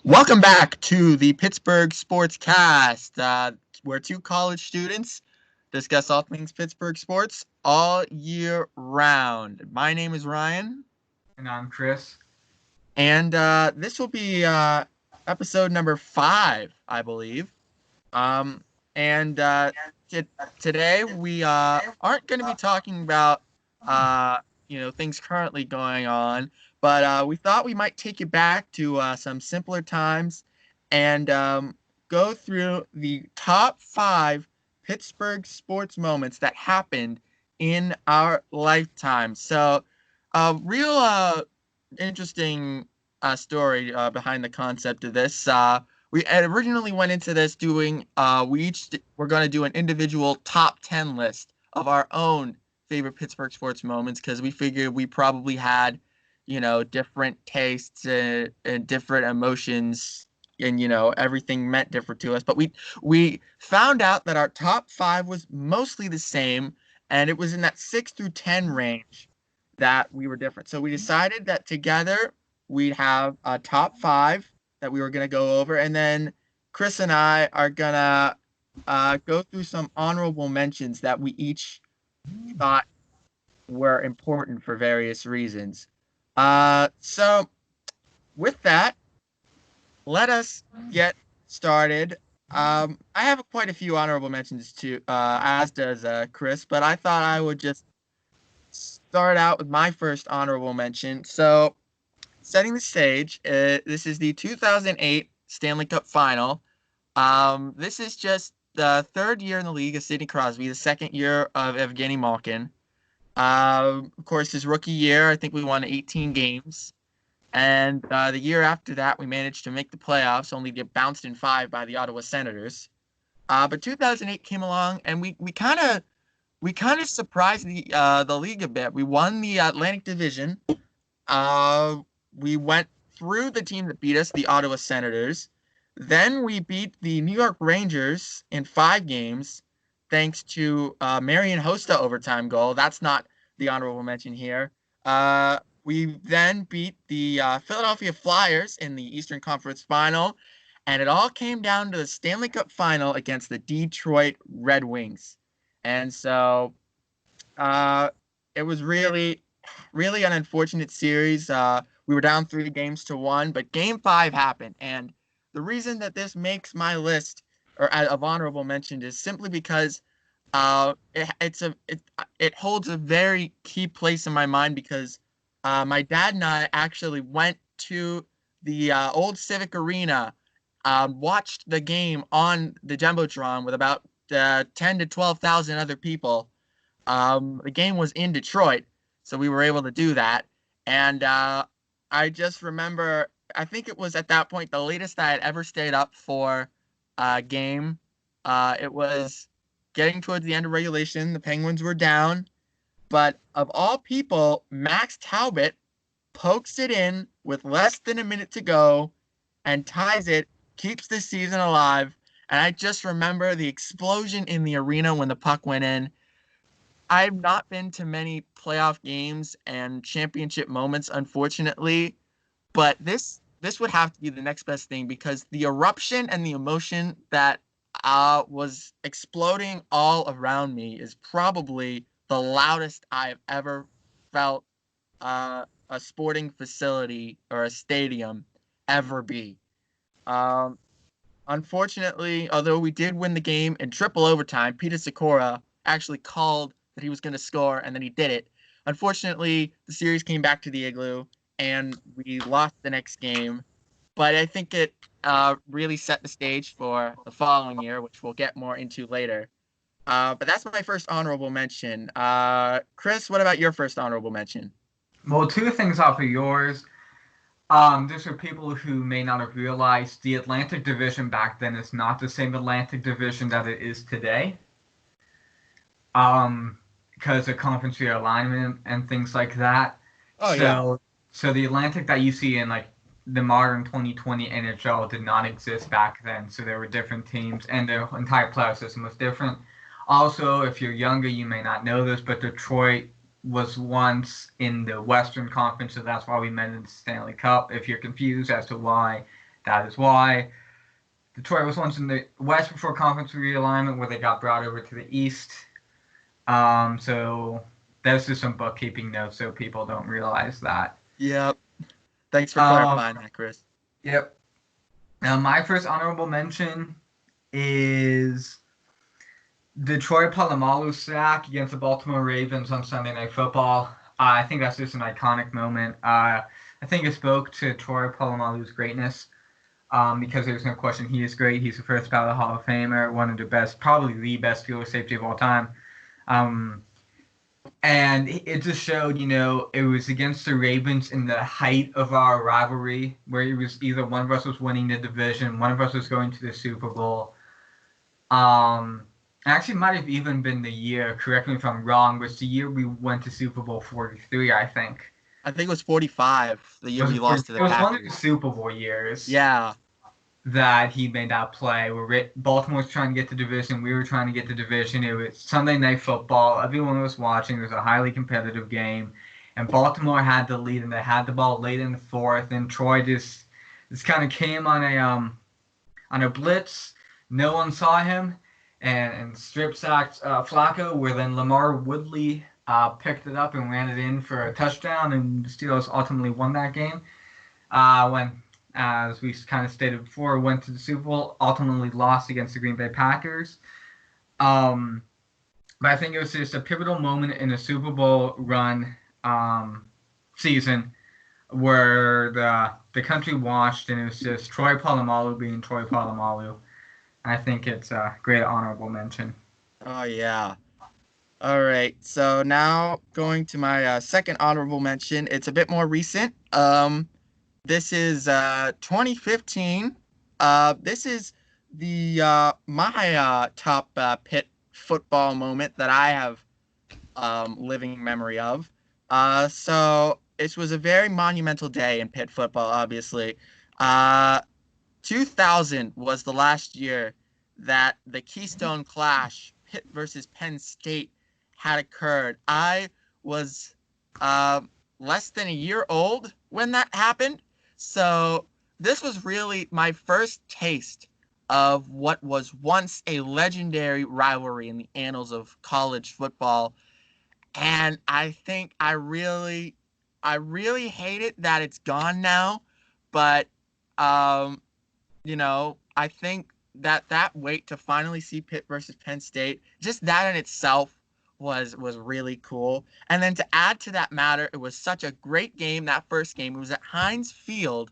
Welcome back to the Pittsburgh Sportscast, where two college students discuss all things Pittsburgh sports all year round. My name is Ryan, And I'm Chris. and this will be episode number 5, I believe. Um, and today we aren't going to be talking about things currently going on, but we thought we might take you back to some simpler times and go through the top 5 Pittsburgh sports moments that happened in our lifetime. So, real interesting story behind the concept of this. We originally went into this doing we're going to do an individual top 10 list of our own favorite Pittsburgh sports moments because we figured we probably had different tastes and different emotions, and everything meant different to us, but we found out that our top 5 was mostly the same, and it was in that 6 through 10 range that we were different. So we decided that together we'd have a top 5 that we were going to go over, and then Chris and I are going to go through some honorable mentions that we each thought were important for various reasons. So with that, let us get started. I have quite a few honorable mentions too, as does Chris, but I thought I would just start out with my first honorable mention. So, setting the stage, this is the 2008 Stanley Cup Final. This is just the third year in the league of Sidney Crosby, the second year of Evgeny Malkin. Of course, his rookie year, I think we won 18 games. And the year after that, we managed to make the playoffs, only to get bounced in 5 by the Ottawa Senators. But 2008 came along, and we kind of surprised the league a bit. We won the Atlantic Division. Uh, we went through the team that beat us, the Ottawa Senators. Then we beat the New York Rangers in 5 games, thanks to Marian Hosta overtime goal. That's not the honorable mention here. We then beat the Philadelphia Flyers in the Eastern Conference Final, and it all came down to the Stanley Cup Final against the Detroit Red Wings. And so uh, it was really, really an unfortunate series. We were down 3 games to 1, but Game 5 happened. And the reason that this makes my list of honorable mention is simply because it holds a very key place in my mind because my dad and I actually went to the old Civic Arena, watched the game on the Jumbotron with about 10 to 12,000 other people. The game was in Detroit, so we were able to do that. And I just remember, I think it was at that point the latest I had ever stayed up for a game. It was getting towards the end of regulation. The Penguins were down. But of all people, Max Talbot pokes it in with less than a minute to go and ties it, keeps the season alive. And I just remember the explosion in the arena when the puck went in. I've not been to many playoff games and championship moments, unfortunately, but this would have to be the next best thing because the eruption and the emotion that was exploding all around me is probably the loudest I've ever felt a sporting facility or a stadium ever be. Um, Unfortunately, although we did win the game in triple overtime, Peter Sikora actually called that he was going to score, and then he did it. Unfortunately, the series came back to the Igloo, and we lost the next game. But I think it really set the stage for the following year, which we'll get more into later. But that's my first honorable mention. Chris, what about your first honorable mention? Well, two things off of yours. Just for people who may not have realized, the Atlantic Division back then is not the same Atlantic Division that it is today. Because of conference realignment and things like that. Oh yeah. So the Atlantic that you see in like the modern 2020 NHL did not exist back then. So there were different teams, and the entire playoff system was different. Also, if you're younger, you may not know this, but Detroit was once in the Western Conference, so that's why we met in the Stanley Cup. If you're confused as to why That is why Detroit was once in the West before conference realignment, where they got brought over to the East. So that's just some bookkeeping notes, so people don't realize that. Yep. Thanks for Um, clarifying that, Chris. yep. Now, my first honorable mention is Detroit Palomalu's sack against the Baltimore Ravens on Sunday Night Football. I think that's just an iconic moment. I think it spoke to Troy Polamalu's greatness, because there's no question he is great. He's the first ballot Hall of Famer, one of the best, probably the best field safety of all time. And it just showed, it was against the Ravens in the height of our rivalry, where it was either one of us was winning the division, one of us was going to the Super Bowl. Actually, might have even been the year, correct me if I'm wrong, was the year we went to Super Bowl 43, I think. I think it was 45, the year we lost to the It was Packers. one of the Super Bowl years. Yeah. That he made that play where Baltimore was trying to get the division, we were trying to get the division. It was Sunday Night Football. Everyone was watching. It was a highly competitive game, and Baltimore had the lead, and they had the ball late in the fourth. And Troy just kind of came on a blitz. No one saw him, and strip sacked Flacco. Where then Lamar Woodley picked it up and ran it in for a touchdown, and the Steelers ultimately won that game. When, as we kind of stated before, went to the Super Bowl, ultimately lost against the Green Bay Packers. But I think it was just a pivotal moment in the Super Bowl run season where the country watched, and it was just Troy Polamalu being Troy Polamalu. I think it's a great honorable mention. Oh, yeah. All right. So now going to my second honorable mention. It's a bit more recent. This is 2015. This is the my top Pitt football moment that I have living memory of. So it was a very monumental day in Pitt football, obviously. 2000 was the last year that the Keystone Clash, Pitt versus Penn State, had occurred. I was less than a year old when that happened. So this was really my first taste of what was once a legendary rivalry in the annals of college football. And I think I really hate it that it's gone now. But, I think that wait to finally see Pitt versus Penn State, just that in itself was really cool. And then to add to that matter, it was such a great game, that first game. It was at Heinz Field.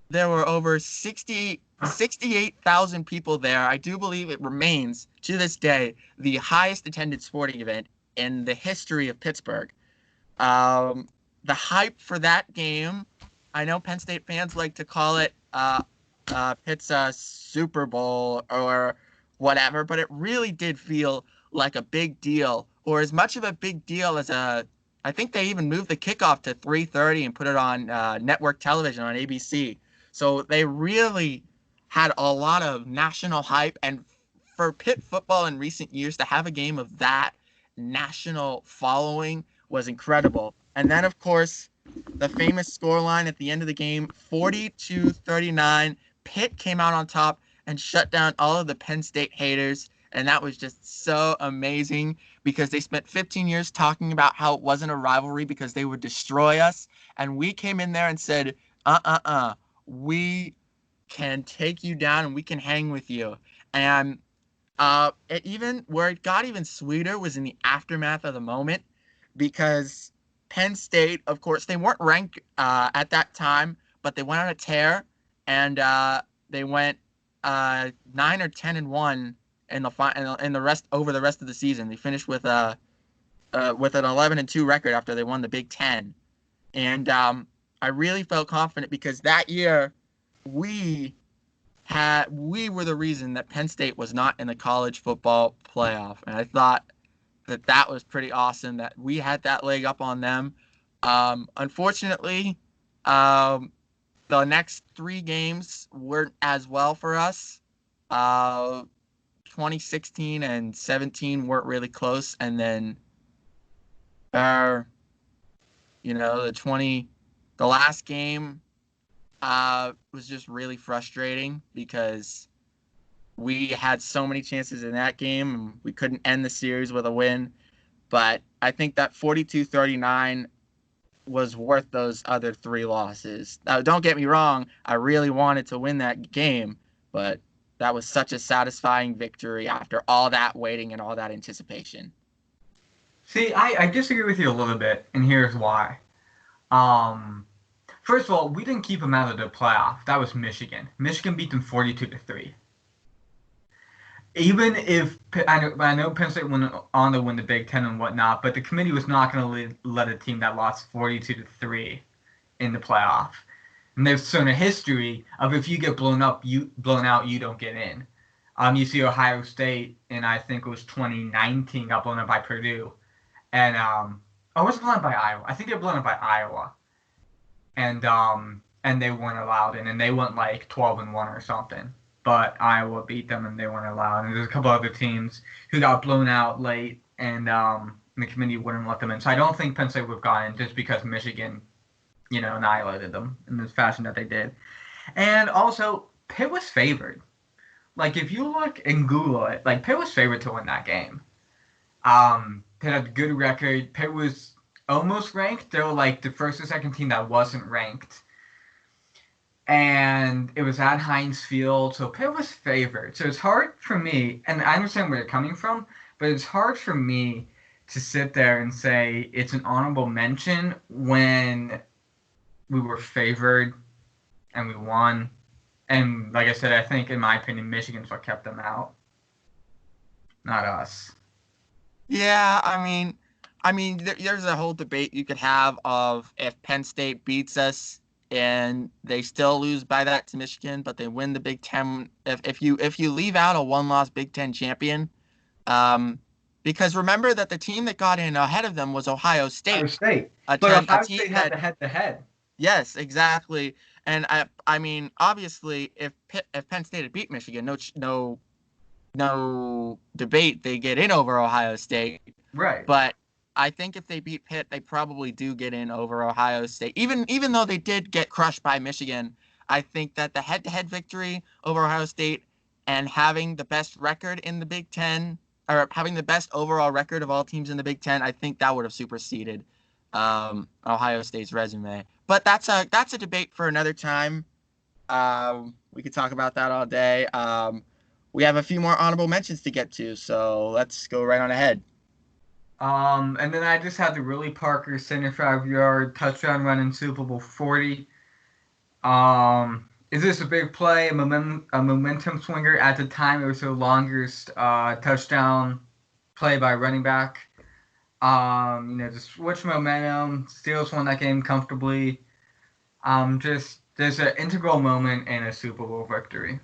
There were over 68,000 people there. I do believe it remains, to this day, the highest attended sporting event in the history of Pittsburgh. The hype for that game, I know Penn State fans like to call it Pitt's Super Bowl or whatever, but it really did feel like a big deal, or as much of a big deal as I think they even moved the kickoff to 3:30 and put it on network television on ABC. So they really had a lot of national hype, and for Pitt football in recent years to have a game of that national following was incredible. And then, of course, the famous scoreline at the end of the game, 40-39. Pitt came out on top and shut down all of the Penn State haters. And that was just so amazing because they spent 15 years talking about how it wasn't a rivalry because they would destroy us. And we came in there and said, we can take you down and we can hang with you. And where it got even sweeter was in the aftermath of the moment, because Penn State, of course, they weren't ranked at that time, but they went on a tear, and they went 9 or 10-1 in the rest of the season. They finished with an 11-2 record after they won the Big Ten, and I really felt confident because that year we were the reason that Penn State was not in the college football playoff, and I thought that was pretty awesome that we had that leg up on them. Unfortunately, the next 3 games weren't as well for us. 2016 and 17 weren't really close, and then the last game was just really frustrating because we had so many chances in that game and we couldn't end the series with a win. But I think that 42-39 was worth those other three losses. Now, don't get me wrong, I really wanted to win that game, but that was such a satisfying victory after all that waiting and all that anticipation. See, I disagree with you a little bit, and here's why. Um, First of all, we didn't keep them out of the playoff. That was Michigan. Michigan beat them 42-3. Even if I know Penn State went on to win the Big Ten and whatnot, but the committee was not going to let a team that lost 42-3 in the playoff. And they've shown a history of if you get blown out, you don't get in. You see Ohio State, and I think it was 2019, got blown up by Purdue, and I was blown up by Iowa. I think they were blown up by Iowa, and they weren't allowed in, and they went like 12-1 or something. But Iowa beat them, and they weren't allowed. And there's a couple other teams who got blown out late, and the committee wouldn't let them in. So I don't think Penn State would have gotten just because Michigan, annihilated them in this fashion that they did. And also, Pitt was favored. Like, if you look and Google it, like, Pitt was favored to win that game. Pitt had a good record. Pitt was almost ranked. They were, like, the first or second team that wasn't ranked. And it was at Heinz Field, so Pitt was favored. So it's hard for me, and I understand where you're coming from, but it's hard for me to sit there and say it's an honorable mention when we were favored and we won. And like I said, I think, in my opinion, Michigan's what kept them out, not us. Yeah, there's a whole debate you could have of if Penn State beats us and they still lose by that to Michigan, but they win the Big Ten. If you leave out a one-loss Big Ten champion, because remember that the team that got in ahead of them was Ohio Ohio State, State. a But team Ohio State had the head-to-head. Yes, exactly. And obviously, if Penn State had beat Michigan, no debate, they get in over Ohio State. Right. But I think if they beat Pitt, they probably do get in over Ohio State. Even though they did get crushed by Michigan, I think that the head-to-head victory over Ohio State and having the best record in the Big Ten, or having the best overall record of all teams in the Big Ten, I think that would have superseded Ohio State's resume. But that's a debate for another time. We could talk about that all day. We have a few more honorable mentions to get to, so let's go right on ahead. And then I just had the Willie Parker 75-yard touchdown run in Super Bowl 40. Is this a big play, a momentum swinger? At the time, it was the longest touchdown play by running back. Just switch momentum. Steelers won that game comfortably. Just there's an integral moment in a Super Bowl victory.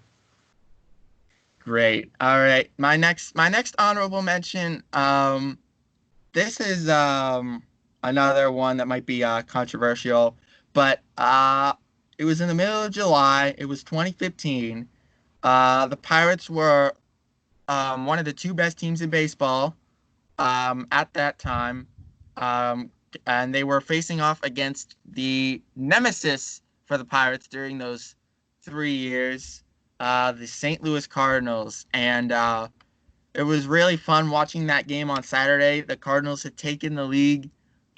Great. All right. My next honorable mention. This is another one that might be controversial, but it was in the middle of July. It was 2015. The Pirates were one of the two best teams in baseball at that time, and they were facing off against the nemesis for the Pirates during those 3 years, the St. Louis Cardinals, and it was really fun watching that game on Saturday. The Cardinals had taken the league.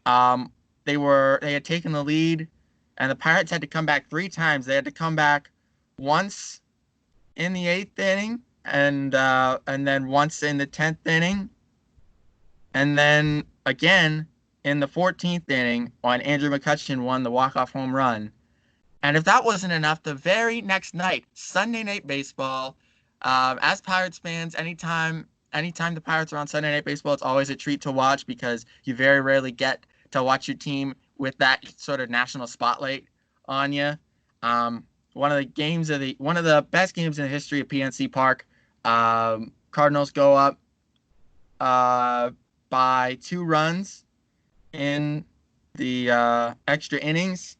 They had taken the lead, and the Pirates had to come back 3 times. They had to come back once in the 8th inning, and then once in the 10th inning, and then again in the 14th inning when Andrew McCutcheon won the walk-off home run. And if that wasn't enough, the very next night, Sunday Night Baseball. As Pirates fans, anytime the Pirates are on Sunday Night Baseball, it's always a treat to watch because you very rarely get to watch your team with that sort of national spotlight on you. One of the best games in the history of PNC Park. Cardinals go up by 2 runs in the extra innings.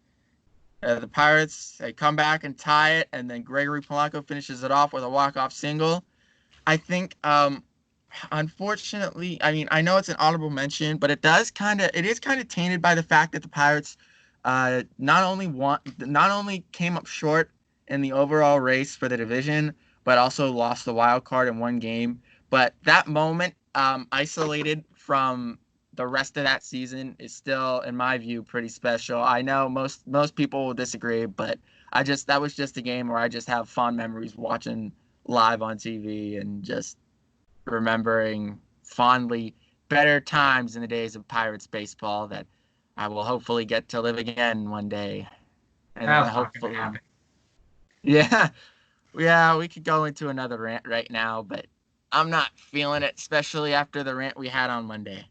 The Pirates, they come back and tie it, and then Gregory Polanco finishes it off with a walk-off single. I think, unfortunately, I know it's an honorable mention, but it is kind of tainted by the fact that the Pirates not only came up short in the overall race for the division, but also lost the wild card in one game. But that moment, isolated from the rest of that season, is still, in my view, pretty special. I know most people will disagree, but that was just a game where I just have fond memories watching live on TV and just remembering fondly better times in the days of Pirates baseball that I will hopefully get to live again one day. And That's not going to hopefully, happen. yeah, yeah, we could go into another rant right now, but I'm not feeling it, especially after the rant we had on Monday.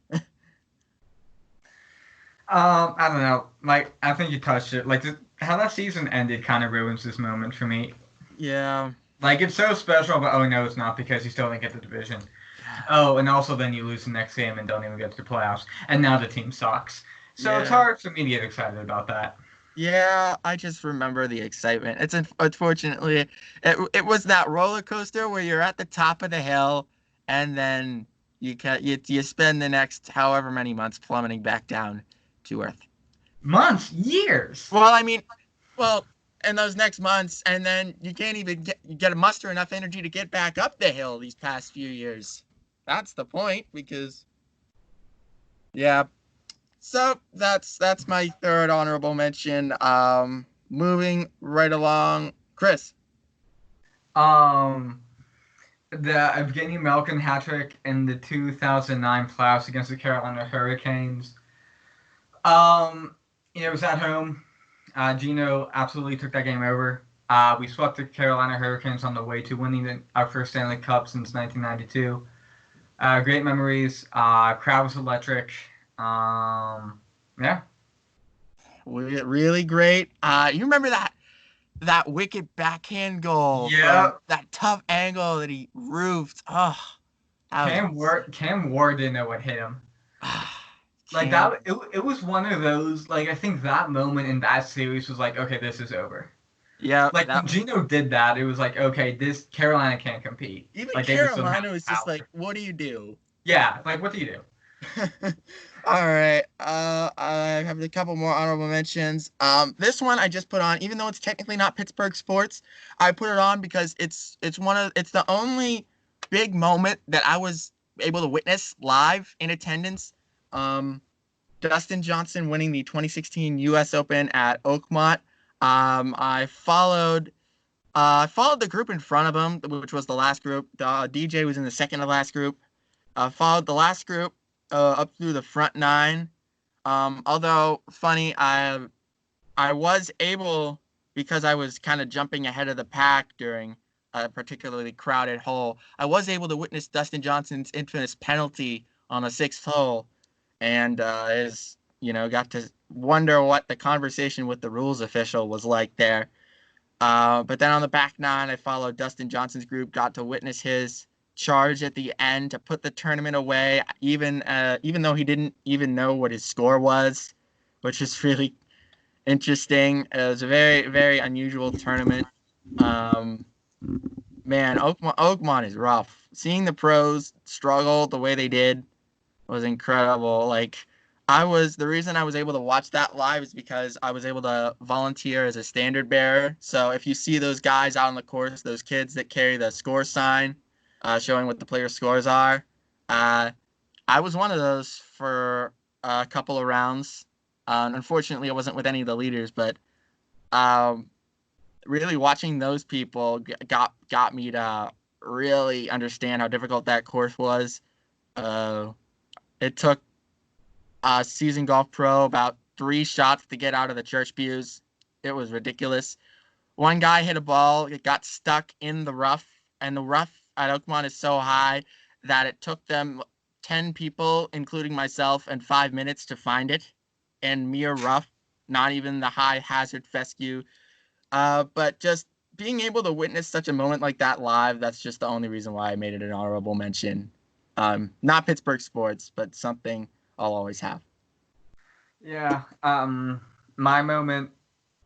I don't know. Like, I think you touched it. Like, how that season ended kind of ruins this moment for me. Yeah. Like, it's so special, but oh no, it's not because you still didn't get the division. Oh, and also then you lose the next game and don't even get to the playoffs. And now the team sucks. So it's Yeah. hard for me to get excited about that. Yeah, I just remember the excitement. Unfortunately, it was that roller coaster where you're at the top of the hill and then you spend the next however many months plummeting back down to earth. Months, years. Well, I mean, well, in those next months, and then you can't even get a muster enough energy to get back up the hill these past few years. That's the point, because yeah. So that's my third honorable mention. Moving right along, Chris. Um, the Evgeny Malkin hat trick in the 2009 playoffs against the Carolina Hurricanes. Um, it was at home. Gino absolutely took that game over. We swept the Carolina Hurricanes on the way to winning our first Stanley Cup since 1992. Great memories. Crowd was electric. Yeah. Really great. You remember that wicked backhand goal from Yep. that tough angle that he roofed. Oh, that was Cam Ward didn't know what hit him. Like Cam. that, it was one of those. Like I think that moment in that series was like, okay, this is over. Yeah, Like that when Gino did that, it was like, okay, this Carolina can't compete. even Like they just don't have Carolina was the just like, power. what do you do? Yeah, like what do you do? All right. I have a couple more honorable mentions. This one I just put on, even though it's technically not Pittsburgh sports, I put it on because it's the only big moment that I was able to witness live in attendance. Um, Dustin Johnson winning the 2016 U.S. Open at Oakmont. I followed the group in front of him, which was the last group. The DJ was in the second to last group. Followed the last group up through the front nine. Although funny, I was able, because I was kind of jumping ahead of the pack during a particularly crowded hole. I was able to witness Dustin Johnson's infamous penalty on the sixth hole, and got to wonder what the conversation with the rules official was like there. But then on the back nine, I followed Dustin Johnson's group, got to witness his charge at the end to put the tournament away, even though he didn't even know what his score was, which is really interesting. It was a very, very unusual tournament. Um, Man, Oakmont is rough. Seeing the pros struggle the way they did was incredible. Like, the reason I was able to watch that live is because I was able to volunteer as a standard bearer. So if you see those guys out on the course, those kids that carry the score sign, showing what the players' scores are, uh, I was one of those for a couple of rounds. Unfortunately, I wasn't with any of the leaders, but um, really watching those people got me to really understand how difficult that course was. Uh, it took a seasoned golf pro about 3 shots to get out of the church pews. It was ridiculous. One guy hit a ball, it got stuck in the rough, and the rough at Oakmont is so high that it took them 10 people, including myself, and 5 minutes to find it in mere rough, not even the high hazard fescue. But just being able to witness such a moment like that live, that's just the only reason why I made it an honorable mention. Not Pittsburgh sports, but something I'll always have. Yeah. My moment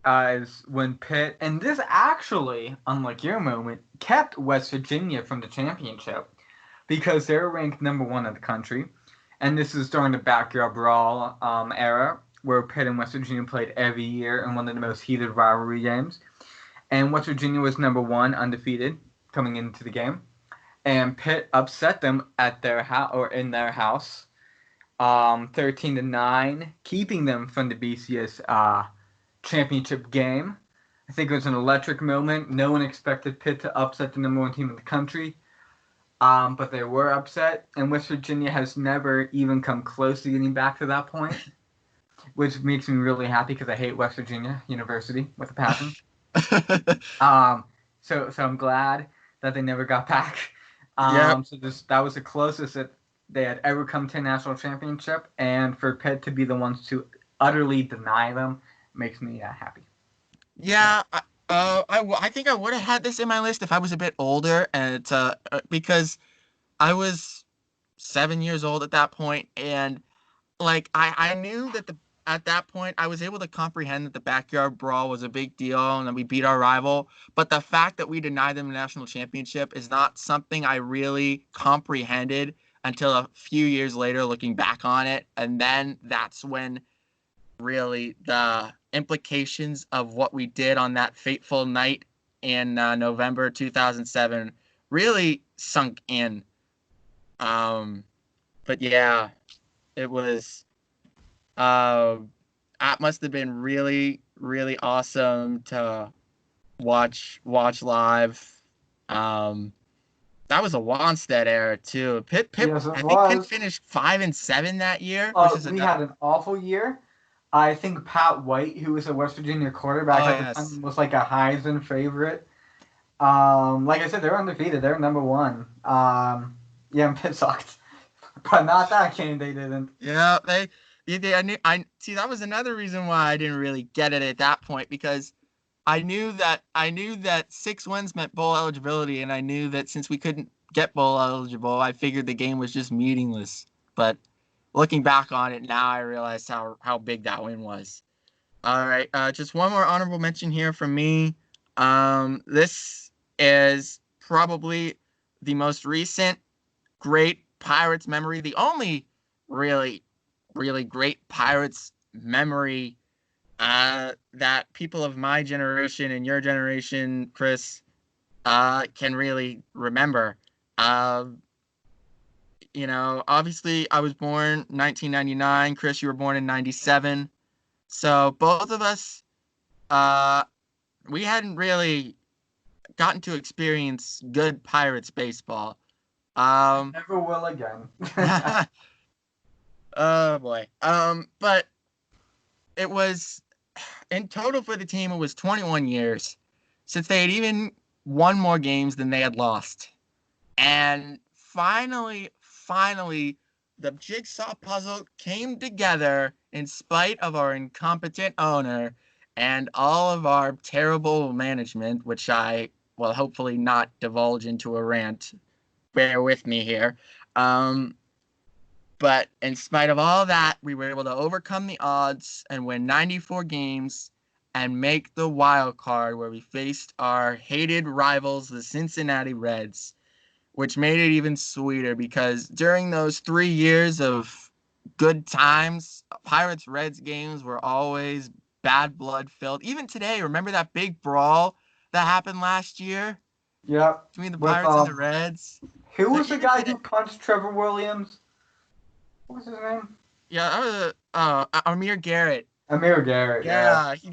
is when Pitt, and this actually, unlike your moment, kept West Virginia from the championship because they're ranked number one in the country, and this is during the backyard brawl era where Pitt and West Virginia played every year in one of the most heated rivalry games. And West Virginia was number 1, undefeated, coming into the game. And Pitt upset them at their house or in their house, 13-9, keeping them from the BCS championship game. I think it was an electric moment. No one expected Pitt to upset the number 1 team in the country, but they were upset. And West Virginia has never even come close to getting back to that point, which makes me really happy because I hate West Virginia University with a passion. So I'm glad that they never got back. Yep. So that was the closest that they had ever come to a national championship, and for Pitt to be the ones to utterly deny them makes me happy. Yeah, I think I would have had this in my list if I was a bit older, and it's because I was 7 years old at that point, and like I knew that at that point I was able to comprehend that the backyard brawl was a big deal and that we beat our rival, but the fact that we denied them a national championship is not something I really comprehended until a few years later, looking back on it, and then that's when really the implications of what we did on that fateful night in November 2007 really sunk in. But yeah, it was. That must have been really, really awesome to watch live. That was a Wanstead era too. Yes, it I think Pitt was. finished 5-7 that year, which is We another. had an awful year. I think Pat White, who was a West Virginia quarterback Oh at the yes. time, was like a Heisman favorite. Like I said, they're undefeated. They're number 1. Yeah, and Pitt sucked, but not that game. They didn't. Yeah, I see that was another reason why I didn't really get it at that point because I knew that 6 wins meant bowl eligibility, and I knew that since we couldn't get bowl eligible, I figured the game was just meaningless. But looking back on it now, I realized how big that win was. All right, just one more honorable mention here from me. This is probably the most recent great Pirates memory, the only really, really great Pirates memory that people of my generation and your generation, Chris, can really remember. Uh, obviously, I was born 1999. Chris, you were born in 97. So both of us, uh, we hadn't really gotten to experience good Pirates baseball. Um, Never will again. oh boy. But it was in total for the team. It was 21 years since they had even won more games than they had lost, and finally, the jigsaw puzzle came together in spite of our incompetent owner and all of our terrible management, which I will hopefully not divulge into a rant. Bear with me here. Um, but in spite of all that, we were able to overcome the odds and win 94 games and make the wild card where we faced our hated rivals, the Cincinnati Reds, which made it even sweeter because during those 3 years of good times, Pirates Reds games were always bad blood filled. Even today, remember that big brawl that happened last year Yep. between the With Pirates and the Reds? who So was the even guy today, who punched Trevor Williams? What was his name? yeah, that was Amir Garrett. Amir Garrett. Yeah. Yeah, he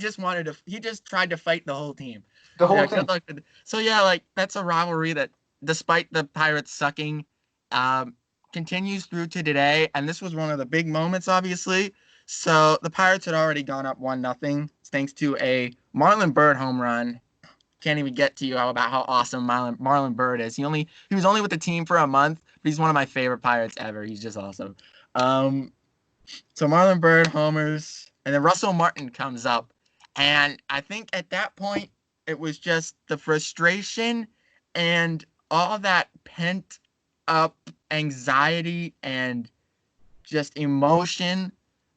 just tried to fight the whole team. The whole Yeah, thing. good luck. So yeah, like that's a rivalry that, despite the Pirates sucking, um, continues through to today. And this was one of the big moments, obviously. So the Pirates had already gone up 1-0 thanks to a Marlon Byrd home run. Can't even get to you about how awesome Marlon Byrd is. He was only with the team for a month, but he's one of my favorite Pirates ever. He's just awesome. Um, so Marlon Byrd homers, and then Russell Martin comes up. And I think at that point, it was just the frustration and all that pent up anxiety and just emotion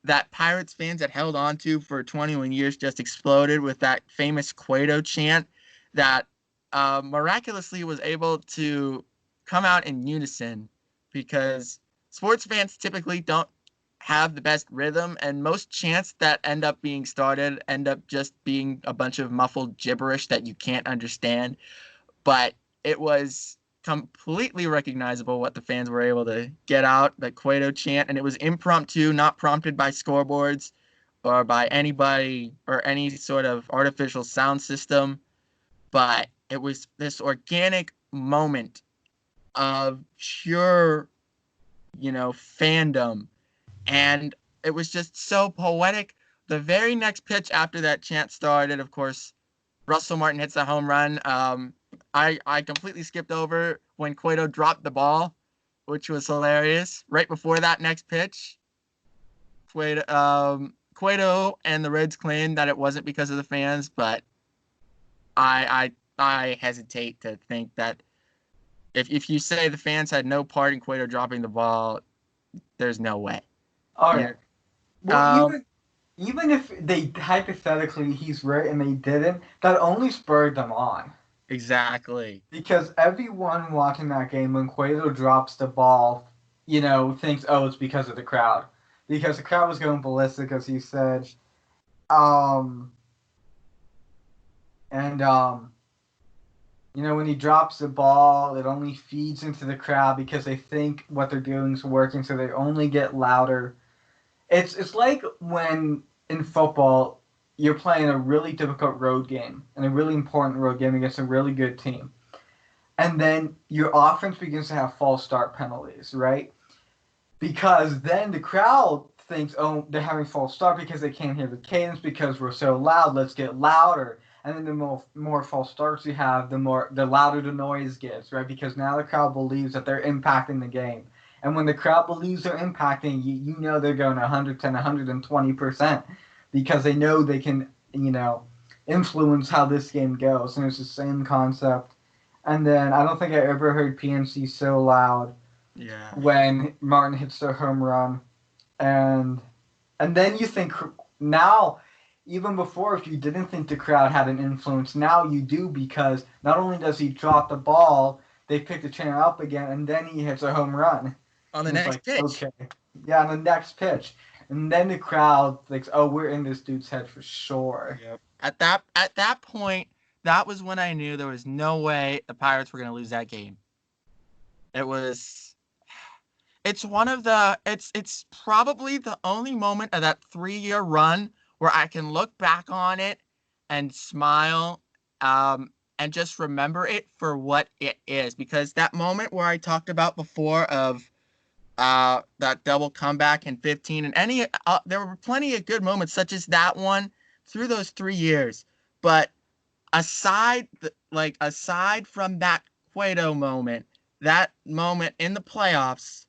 that Pirates fans had held on to for 21 years just exploded with that famous Cueto chant that miraculously was able to come out in unison because sports fans typically don't have the best rhythm, and most chants that end up being started end up just being a bunch of muffled gibberish that you can't understand. But it was completely recognizable what the fans were able to get out, the Cueto chant, and it was impromptu, not prompted by scoreboards or by anybody or any sort of artificial sound system, but it was this organic moment of pure, fandom. And it was just so poetic. The very next pitch after that chant started, of course, Russell Martin hits a home run. I completely skipped over when Cueto dropped the ball, which was hilarious. Right before that next pitch, Cueto and the Reds claimed that it wasn't because of the fans, but I hesitate to think that if you say the fans had no part in Cueto dropping the ball, there's no way. Oh You yeah. Well, even if they hypothetically he's right and they didn't, that only spurred them on. exactly. Because everyone watching that game, when Cueto drops the ball, thinks, oh, it's because of the crowd. Because the crowd was going ballistic, as he said. Um, and, when he drops the ball, it only feeds into the crowd because they think what they're doing is working, so they only get louder. It's like when in football you're playing a really difficult road game and a really important road game against a really good team. And then your offense begins to have false start penalties, right? Because then the crowd thinks, oh, they're having false start because they can't hear the cadence because we're so loud. Let's get louder. And then the more false starts you have, the louder the noise gets, right? Because now the crowd believes that they're impacting the game. And when the crowd believes they're impacting, you know they're going 110, 120% because they know they can, influence how this game goes. And it's the same concept. And then I don't think I ever heard PNC so loud Yeah. when Martin hits the home run. And then you think now, even before, if you didn't think the crowd had an influence, now you do because not only does he drop the ball, they pick the channel up again, and then he hits a home run. On the And it's next like, pitch. okay. Yeah, on the next pitch. And then the crowd thinks, oh, we're in this dude's head for sure. Yep. At that point, that was when I knew there was no way the Pirates were going to lose that game. It was it's probably the only moment of that 3-year run where I can look back on it and smile and just remember it for what it is, because that moment where I talked about before of that double comeback in 15 and there were plenty of good moments such as that one through those 3 years, but aside from that Cueto moment, that moment in the playoffs,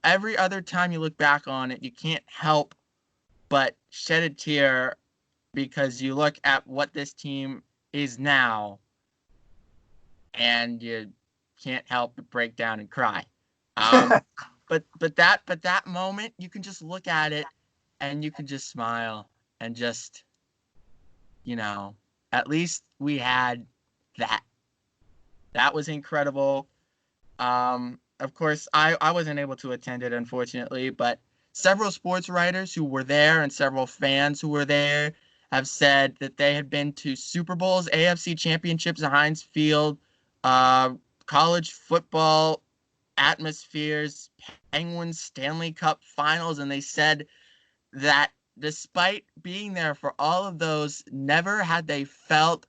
every other time you look back on it, you can't help but shed a tear because you look at what this team is now and you can't help but break down and cry. But that moment, you can just look at it and you can just smile and just, at least we had that. That was incredible. Of course, I wasn't able to attend it, unfortunately, but several sports writers who were there and several fans who were there have said that they had been to Super Bowls, AFC championships at Heinz Field, college football atmospheres, Penguins Stanley Cup finals, and they said that despite being there for all of those, never had they felt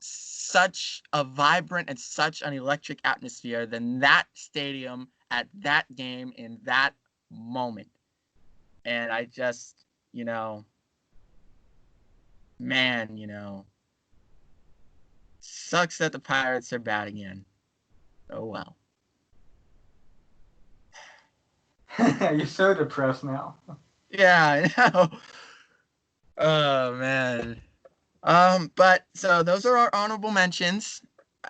such a vibrant and such an electric atmosphere than that stadium at that game in that moment. And I just, man, sucks that the Pirates are bad again. Oh well. You're so depressed now. Yeah, I know. Oh man. But so those are our honorable mentions.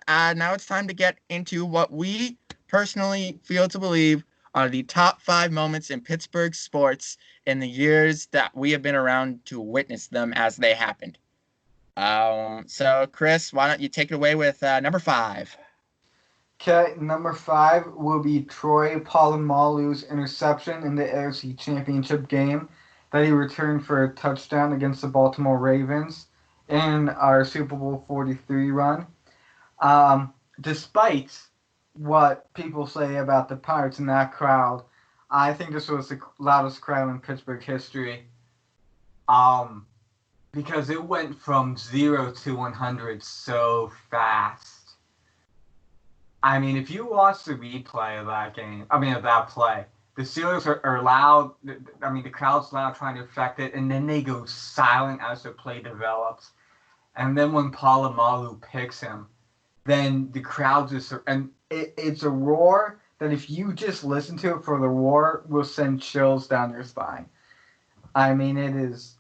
Now it's time to get into what we personally feel to believe are the top 5 moments in Pittsburgh sports in the years that we have been around to witness them as they happened. So Chris, why don't you take it away with number 5? Okay, number 5 will be Troy Polamalu's interception in the AFC Championship game that he returned for a touchdown against the Baltimore Ravens in our Super Bowl 43 run. Despite what people say about the Pirates in that crowd, I think this was the loudest crowd in Pittsburgh history. Because it went from 0 to 100 so fast. I mean, if you watch the replay of that game, of that play, the Steelers are loud. I mean, the crowd's loud trying to affect it, and then they go silent as the play develops. And then when Polamalu picks him, then the crowd just, and it's a roar that if you just listen to it for the roar, will send chills down your spine. I mean, it is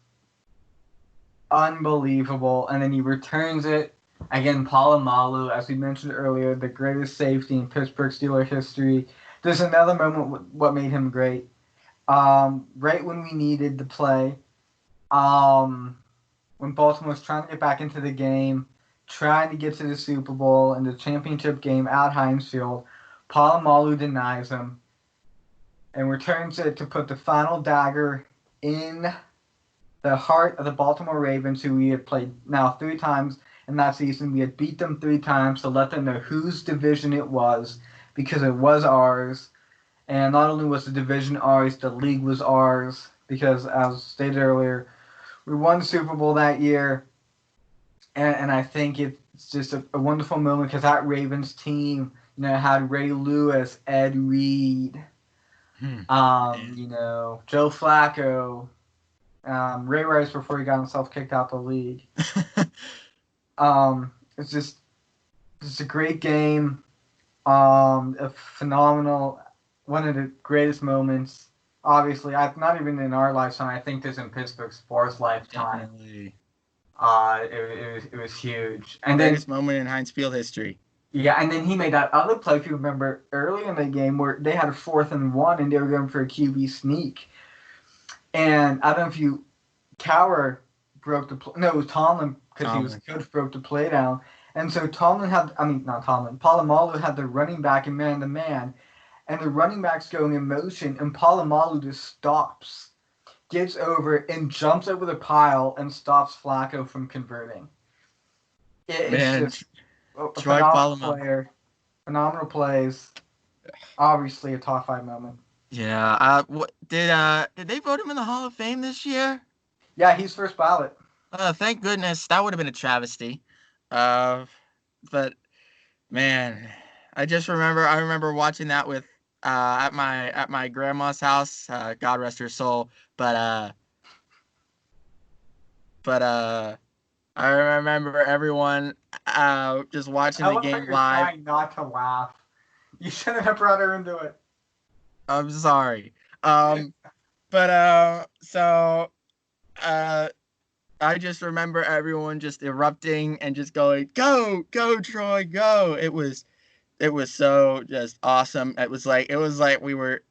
unbelievable. And then he returns it. Again, Polamalu, as we mentioned earlier, the greatest safety in Pittsburgh Steelers history. There's another moment what made him great. Right when we needed the play, when Baltimore was trying to get back into the game, trying to get to the Super Bowl and the championship game at Heinz Field, Polamalu denies him and returns it to put the final dagger in the heart of the Baltimore Ravens, who we had played now 3 times in that season. We had beat them 3 times to let them know whose division it was, because it was ours. And not only was the division ours, the league was ours, because as stated earlier, we won the Super Bowl that year. And I think it's just a wonderful moment because that Ravens team, had Ray Lewis, Ed Reed, Joe Flacco, Ray Rice before he got himself kicked out the league. It's just a great game. A phenomenal, one of the greatest moments. Obviously, not even in our lifetime. I think this in Pittsburgh sports lifetime. Definitely. It was huge. And greatest moment in Heinz Field history. Yeah, and then he made that other play, if you remember, early in the game where they had a 4th and 1 and they were going for a QB sneak. And I don't know if Cowher broke the play. No, it was Tomlin, because he was good, broke the play down. And so Polamalu had the running back in man-to-man, and the running back's going in motion, and Polamalu just stops, gets over, and jumps over the pile and stops Flacco from converting. It's just a phenomenal player. Phenomenal plays. Obviously a top 5 moment. Yeah. Did they vote him in the Hall of Fame this year? Yeah, he's first ballot. Thank goodness. That would have been a travesty. But man, I remember watching that with at my grandma's house. God rest her soul. But I remember everyone just watching the game live. Trying not to laugh. You shouldn't have brought her into it. I'm sorry. I just remember everyone just erupting and just going, "Go, go, Troy, go!" It was so just awesome. It was like we were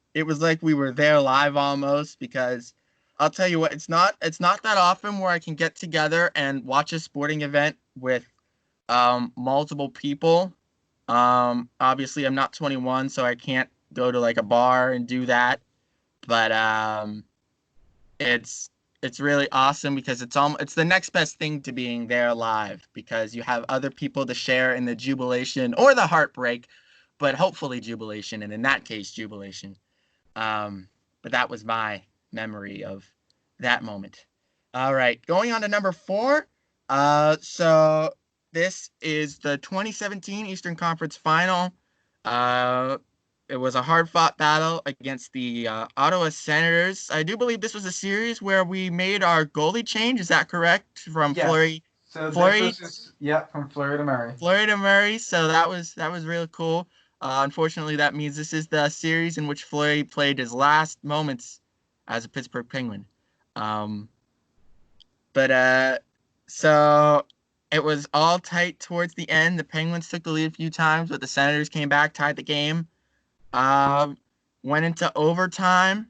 there live almost, because I'll tell you what, it's not that often where I can get together and watch a sporting event with multiple people. Obviously I'm not 21, so I can't go to like a bar and do that. But it's really awesome because it's the next best thing to being there live, because you have other people to share in the jubilation or the heartbreak, but hopefully jubilation, and in that case jubilation. But that was my memory of that moment. All right, going on to number 4. So this is the 2017 Eastern Conference Final. It was a hard-fought battle against the Ottawa Senators. I do believe this was a series where we made our goalie change. Is that correct? From Fleury. So Fleury from Fleury to Murray. Fleury to Murray. So that was really cool. Unfortunately, that means this is the series in which Fleury played his last moments as a Pittsburgh Penguin. So it was all tight towards the end. The Penguins took the lead a few times, but the Senators came back, tied the game. Went into overtime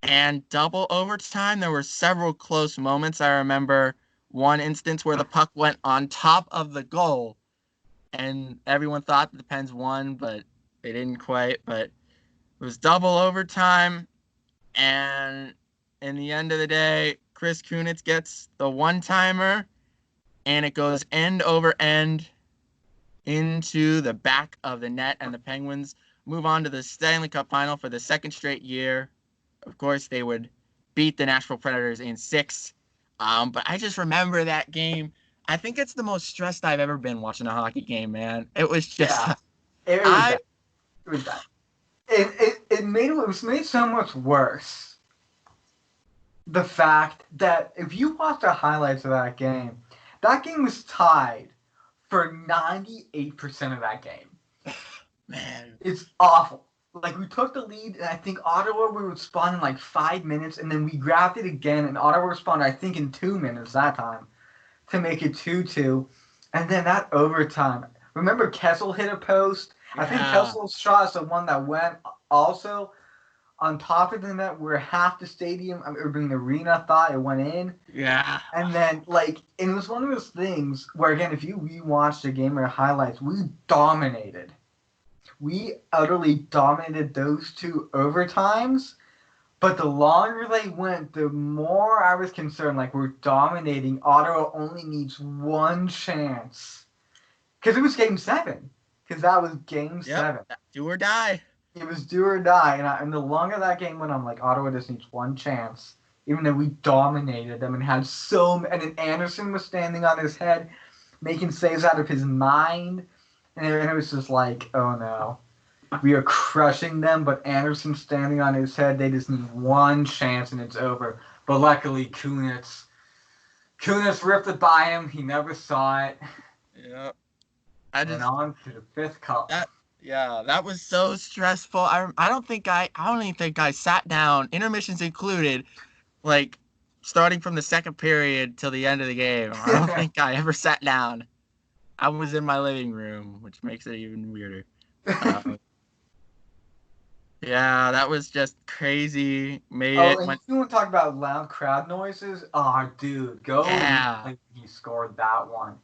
and double overtime. There were several close moments. I remember one instance where the puck went on top of the goal and everyone thought the Pens won, but they didn't quite. But it was double overtime, and in the end of the day, Chris Kunitz gets the one-timer, and it goes end over end into the back of the net, and the Penguins move on to the Stanley Cup final for the second straight year. Of course, they would beat the Nashville Predators in 6. But I just remember that game. I think it's the most stressed I've ever been watching a hockey game, man. It was just it was I bad. It was bad. It was made so much worse. The fact that if you watch the highlights of that game was tied for 98% of that game. man. It's awful. Like, we took the lead, and I think Ottawa would respond in like 5 minutes, and then we grabbed it again, and Ottawa responded, I think, in 2 minutes that time to make it 2-2. And then that overtime. Remember Kessel hit a post? I think Kessel's shot is the one that went also on top of the net where half the stadium, or the arena, thought it went in. Yeah. And then, like, and it was one of those things where, again, if you rewatch the game or highlights, we dominated. We utterly dominated those 2 overtimes, but the longer they went, the more I was concerned, like, we're dominating. Ottawa only needs one chance. Because it was Game 7. Because that was Game 7. Do or die. It was do or die. And the longer that game went on, like, Ottawa just needs one chance. Even though we dominated them and had and then Anderson was standing on his head, making saves out of his mind. And it was just like, oh no. We are crushing them, but Anderson standing on his head, they just need one chance and it's over. But luckily, Kunitz ripped it by him. He never saw it. Yep. And on to the 5th cup. That was so stressful. I don't even think I sat down, intermissions included, like starting from the second period till the end of the game. I don't think I ever sat down. I was in my living room, which makes it even weirder. Yeah, that was just crazy. And you want to talk about loud crowd noises? Oh, dude, go! Yeah. He scored that one.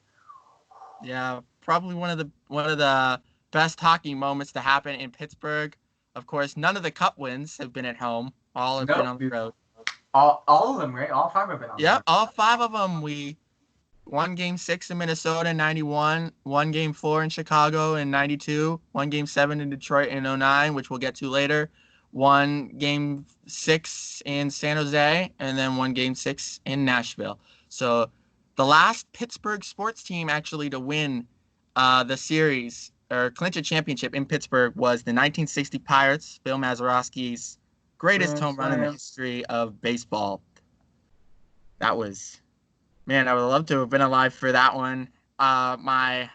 Yeah, probably one of the best hockey moments to happen in Pittsburgh. Of course, none of the cup wins have been at home. All have been on the road. All of them, right? All 5 have been on the road. Yeah, all 5 of them. We won Game 6 in Minnesota in 91, won Game 4 in Chicago in 92, won Game 7 in Detroit in 09, which we'll get to later, won Game 6 in San Jose, and then won Game 6 in Nashville. So the last Pittsburgh sports team actually to win the series or clinch a championship in Pittsburgh was the 1960 Pirates, Bill Mazeroski's greatest home run in the history of baseball. That was... Man, I would love to have been alive for that one. My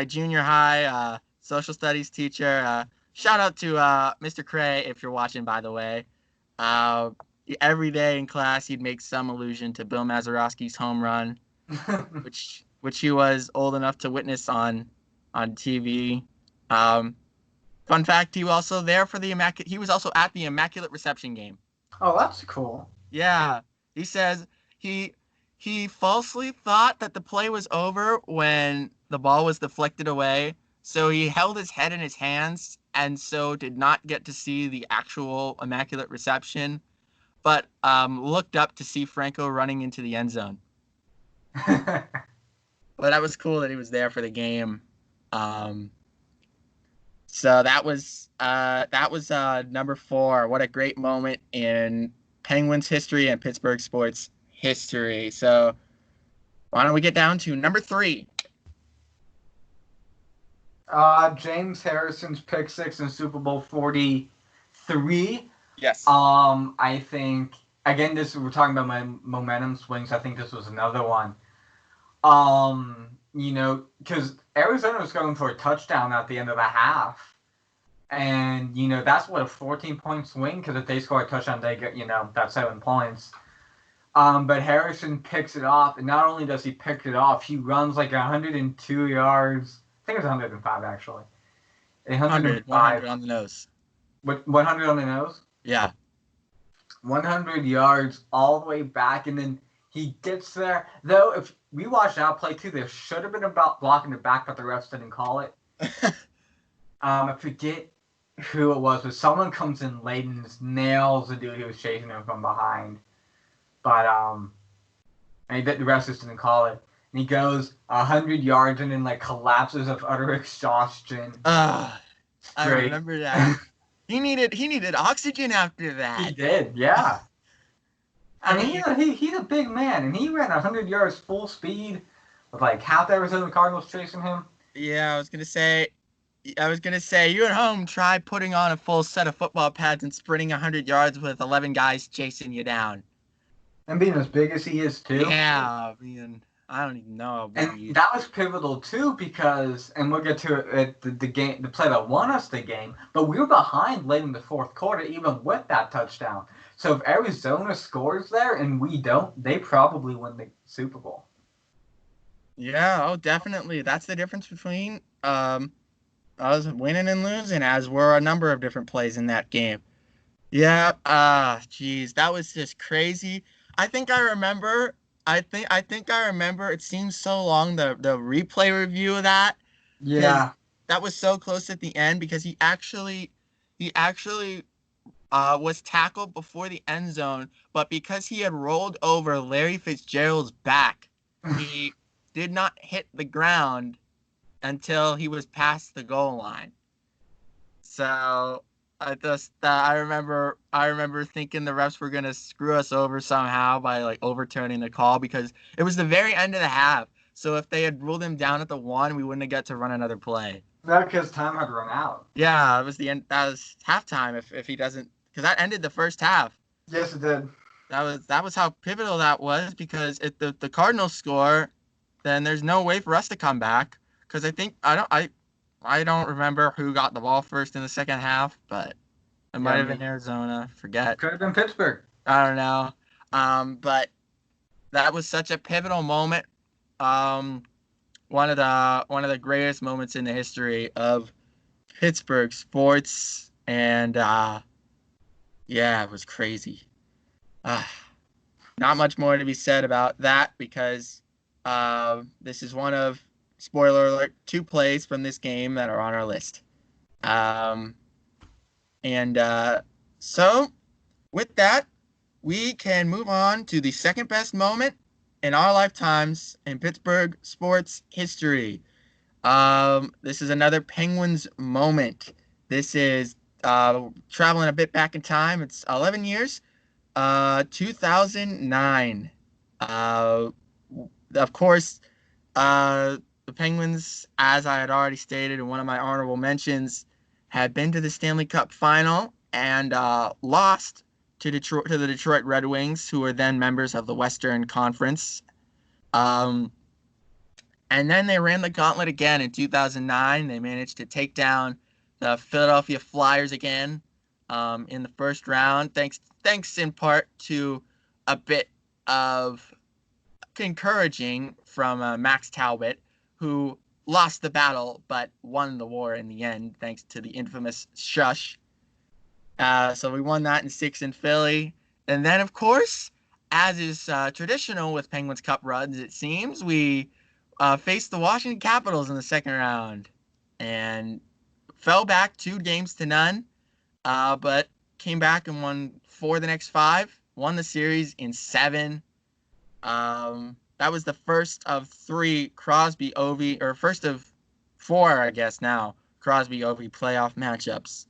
junior high social studies teacher, shout out to Mr. Cray if you're watching, by the way. Every day in class, he'd make some allusion to Bill Mazeroski's home run, which he was old enough to witness on TV. Fun fact: he was also there for he was also at the Immaculate Reception game. Oh, that's cool. Yeah, he says He falsely thought that the play was over when the ball was deflected away, so he held his head in his hands and so did not get to see the actual Immaculate Reception, but looked up to see Franco running into the end zone. But that was cool that he was there for the game. So that was number 4. What a great moment in Penguins history and Pittsburgh sports history. So why don't we get down to number 3? James Harrison's pick 6 in Super Bowl 43. Yes. I think, again, we're talking about my momentum swings. I think this was another one. Because Arizona was going for a touchdown at the end of the half. And, that's what a 14-point swing, because if they score a touchdown, they get, that's 7 points. But Harrison picks it off, and not only does he pick it off, he runs like 102 yards. I think it was 105, actually. 100 on the nose. What, 100 on the nose? Yeah. 100 yards all the way back, and then He gets there. Though, if we watched that play too, there should have been about blocking the back, but the refs didn't call it. I forget who it was, but someone comes in late and just nails the dude who was chasing him from behind. But, and the refs just didn't call it. And he goes 100 yards and then, like, collapses of utter exhaustion. I remember that. He needed oxygen after that. He did, yeah. I mean, he's a big man, and he ran 100 yards full speed with like half the Arizona Cardinals chasing him. Yeah, I was gonna say, you at home try putting on a full set of football pads and sprinting 100 yards with 11 guys chasing you down. And being as big as he is too. Yeah, man, I don't even know. And that was pivotal too because, and we'll get to it, the play that won us the game, but we were behind late in the fourth quarter, even with that touchdown. So if Arizona scores there and we don't, they probably win the Super Bowl. Yeah, oh, definitely. That's the difference between us winning and losing, as were a number of different plays in that game. Yeah, geez, that was just crazy. I think I remember. I think I remember. It seems so long, the replay review of that. Yeah. That was so close at the end because he actually was tackled before the end zone, but because he had rolled over Larry Fitzgerald's back, he did not hit the ground until he was past the goal line. So I remember thinking the refs were gonna screw us over somehow by like overturning the call because it was the very end of the half. So if they had ruled him down at the 1, we wouldn't have got to run another play. No, because time had run out. Yeah, it was the end. That was halftime. If he doesn't, because that ended the first half. Yes, it did. That was how pivotal that was because if the Cardinals score, then there's no way for us to come back. Because I don't remember who got the ball first in the second half, but it might have been Arizona. Forget. Could have been Pittsburgh. I don't know. But that was such a pivotal moment. One of the greatest moments in the history of Pittsburgh sports, and yeah, it was crazy. Not much more to be said about that because this is one of, spoiler alert, 2 plays from this game that are on our list. So with that, we can move on to the second best moment in our lifetimes in Pittsburgh sports history. This is another Penguins moment. This is traveling a bit back in time. It's 11 years. 2009. Of course, the Penguins, as I had already stated in one of my honorable mentions, had been to the Stanley Cup final and lost to the Detroit Red Wings, who were then members of the Western Conference. And then they ran the gauntlet again in 2009. They managed to take down the Philadelphia Flyers again in the first round, thanks in part to a bit of encouraging from Max Talbot, who lost the battle but won the war in the end, thanks to the infamous shush. So we won that in 6 in Philly. And then, of course, as is traditional with Penguins Cup runs, it seems, we faced the Washington Capitals in the second round and fell back 2-0, but came back and won 4 the next 5, won the series in 7. That was the first of 3 first of 4, I guess now, Crosby-Ovi playoff matchups.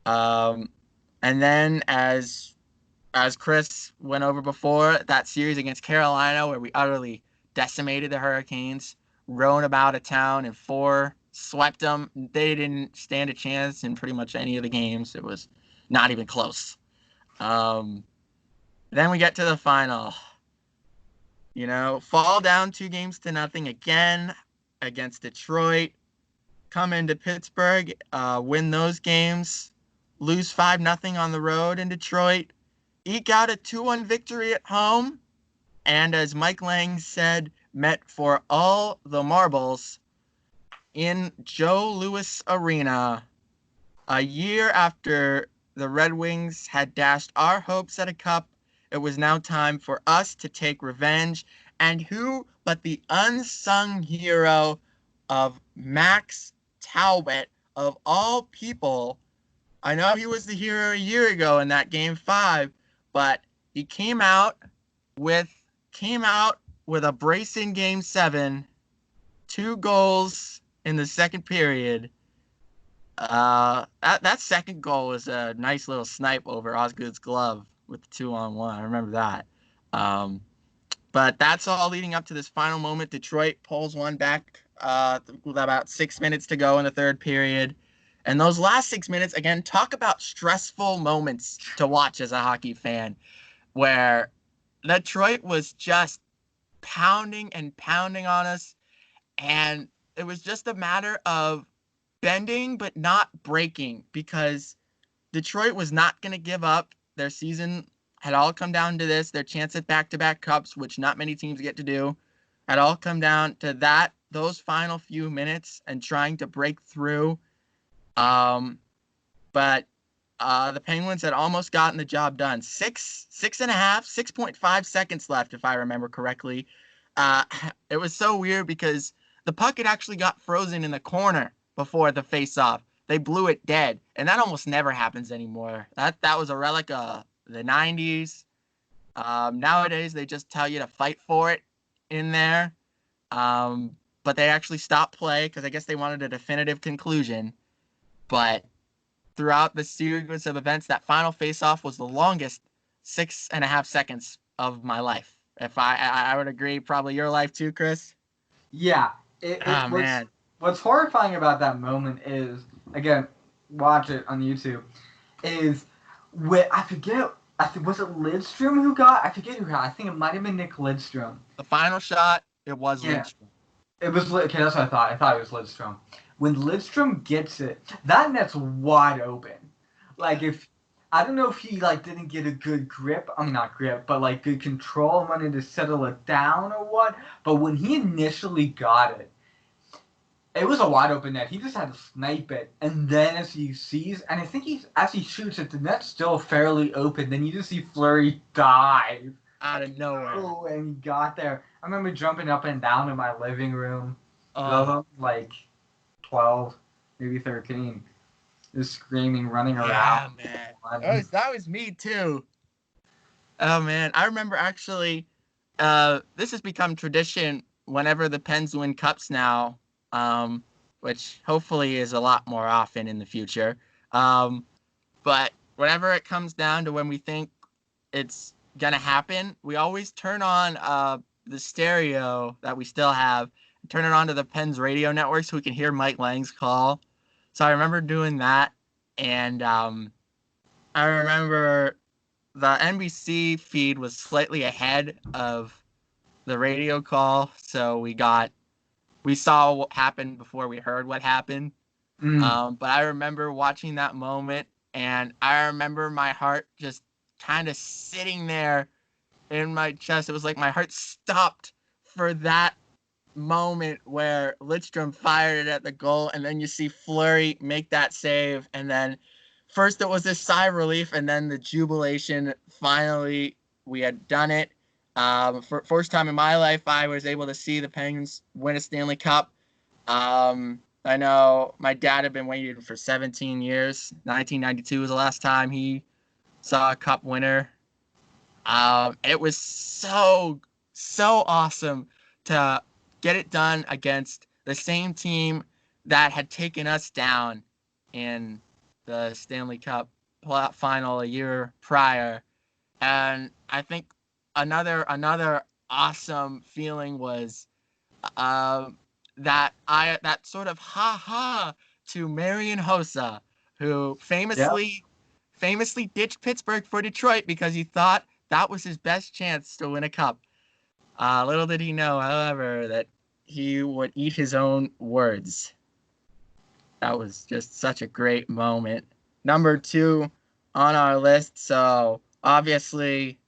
And then as Chris went over before, that series against Carolina where we utterly decimated the Hurricanes, rode about a town in 4, swept them. They didn't stand a chance in pretty much any of the games. It was not even close. Then we get to the final. Fall down 2-0 again against Detroit. Come into Pittsburgh, win those games, lose 5-0 on the road in Detroit, eke out a 2-1 victory at home, and as Mike Lang said, met for all the marbles in Joe Louis Arena, a year after the Red Wings had dashed our hopes at a cup It was now time for us to take revenge. And who but the unsung hero of Max Talbot, of all people. I know he was the hero a year ago in that game 5, but he with came out with a brace in game 7, 2 goals in the second period. That second goal was a nice little snipe over Osgood's glove with the 2-on-1. I remember that. But that's all leading up to this final moment. Detroit pulls one back with about 6 minutes to go in the third period. And those last 6 minutes, again, talk about stressful moments to watch as a hockey fan, where Detroit was just pounding and pounding on us. And it was just a matter of bending but not breaking, because Detroit was not going to give up. Their season had all come down to this. Their chance at back-to-back cups, which not many teams get to do, had all come down to those final few minutes and trying to break through. But the Penguins had almost gotten the job done. 6.5 seconds left, if I remember correctly. It was so weird because the puck had actually got frozen in the corner before the face-off. They blew it dead, and that almost never happens anymore. That was a relic of the 90s. Nowadays, they just tell you to fight for it in there. But they actually stopped play because I guess they wanted a definitive conclusion. But throughout the series of events, that final face-off was the longest 6.5 seconds of my life. If I would agree, probably your life too, Chris. Yeah. Man. What's horrifying about that moment is, again, watch it on YouTube, is I forget, was it Lidstrom who got? I forget who got. I think it might have been Nick Lidstrom. The final shot, it was Lidstrom. It was, okay, that's what I thought. I thought it was Lidstrom. When Lidstrom gets it, that net's wide open. Like, I don't know if he, didn't get a good grip. I mean, not grip, but, good control and wanted to settle it down or what. But when he initially got it, it was a wide open net. He just had to snipe it. And then as he sees, and I think as he shoots it, the net's still fairly open. Then you just see Fleury dive out of nowhere. Oh, and he got there. I remember jumping up and down in my living room. I was 12, maybe 13. Just screaming, running around. Yeah, man. That was me too. Oh, man. I remember actually, this has become tradition whenever the Pens win cups now, which hopefully is a lot more often in the future. But whenever it comes down to when we think it's going to happen, we always turn on the stereo that we still have, turn it on to the Pens radio network so we can hear Mike Lang's call. So I remember doing that, and I remember the NBC feed was slightly ahead of the radio call, so we saw what happened before we heard what happened. But I remember watching that moment, and I remember my heart just kind of sitting there in my chest. It was like my heart stopped for that moment where Lidstrom fired it at the goal, and then you see Fleury make that save, and then first it was this sigh of relief, and then the jubilation. Finally, we had done it. For first time in my life, I was able to see the Penguins win a Stanley Cup. I know my dad had been waiting for 17 years. 1992 was the last time he saw a cup winner. It was so awesome to get it done against the same team that had taken us down in the Stanley Cup final a year prior. And I think another awesome feeling was that sort of ha to Marian Hossa, who famously ditched Pittsburgh for Detroit because he thought that was his best chance to win a cup. Little did he know, however, that he would eat his own words. That was just such a great moment. Number 2 on our list, so obviously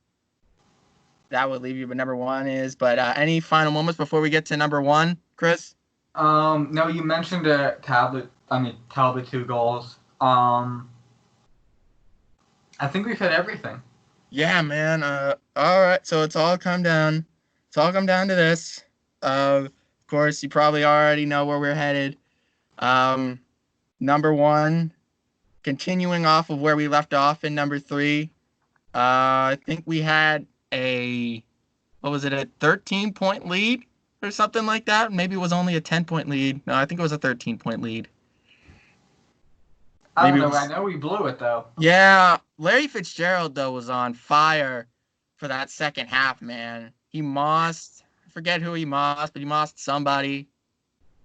that would leave you, but number 1 is. But any final moments before we get to number 1, Chris? No, you mentioned Talbot 2 goals. I think we've hit everything. Yeah, man. All right. So it's all come down. It's all come down to this. Of course, you probably already know where we're headed. Um, Number one, continuing off of where we left off in number three. I think we had a what was it, a 13-point lead or something like that? Maybe it was only a 10-point lead. No, I think it was a 13-point lead. I don't Maybe it know. I was. know we blew it though. Yeah, Larry Fitzgerald though was on fire for that second half, man. I forget who he mossed, but he mossed somebody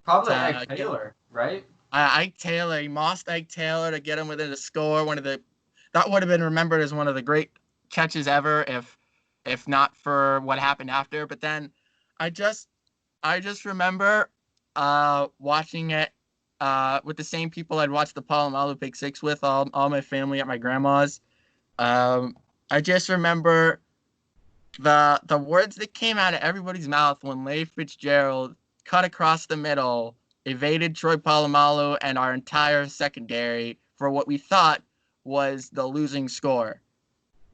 Probably to Ike get Taylor, right? Ike Taylor. He mossed Ike Taylor to get him within the score. That would have been remembered as one of the great catches ever if not for what happened after. But then I just I just remember watching it with the same people I'd watched the Palomalu Big Six with, all my family at my grandma's. Um, I just remember the words that came out of everybody's mouth when Larry Fitzgerald cut across the middle, evaded Troy Polamalu and our entire secondary for what we thought was the losing score.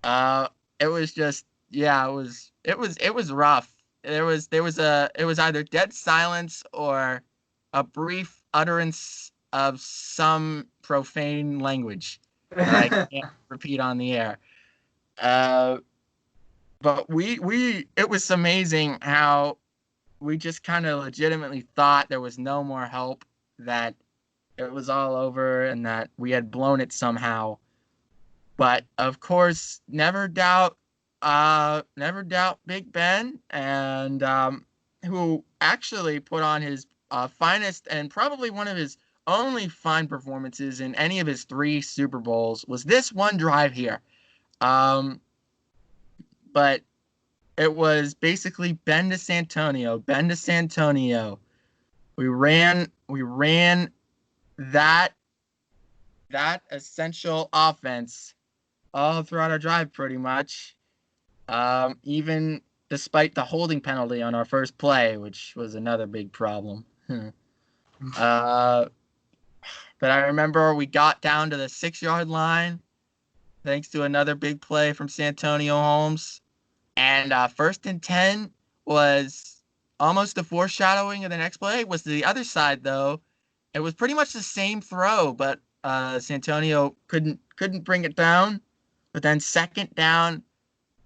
Uh, it was just, yeah, it was rough. It was either dead silence or a brief utterance of some profane language that I can't repeat on the air. Uh, but it was amazing how we just kind of legitimately thought there was no more hope, that it was all over and that we had blown it somehow. But of course, never doubt Big Ben, and who actually put on his finest and probably one of his only fine performances in any of his three Super Bowls was this one drive here. Um, but it was basically Ben to Santonio. We ran that essential offense all throughout our drive, pretty much. Even despite the holding penalty on our first play, which was another big problem. uh, but I remember we got down to the 6-yard line thanks to another big play from Santonio Holmes. And first and 10 was almost a foreshadowing of the next play. Was the other side, though. It was pretty much the same throw, but Santonio couldn't bring it down. But then second down,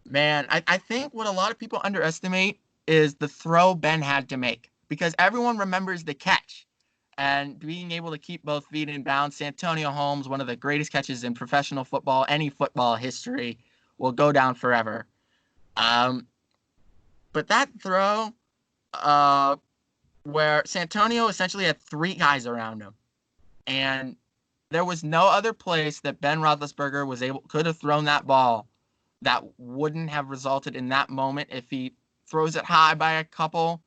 man, I think what a lot of people underestimate is the throw Ben had to make, because everyone remembers the catch and being able to keep both feet in bounds. Santonio Holmes, one of the greatest catches in professional football, any football history, will go down forever. Um, but that throw, uh, where Santonio essentially had three guys around him, and there was no other place that Ben Roethlisberger could have thrown that ball that wouldn't have resulted in that moment. If he throws it high by a couple,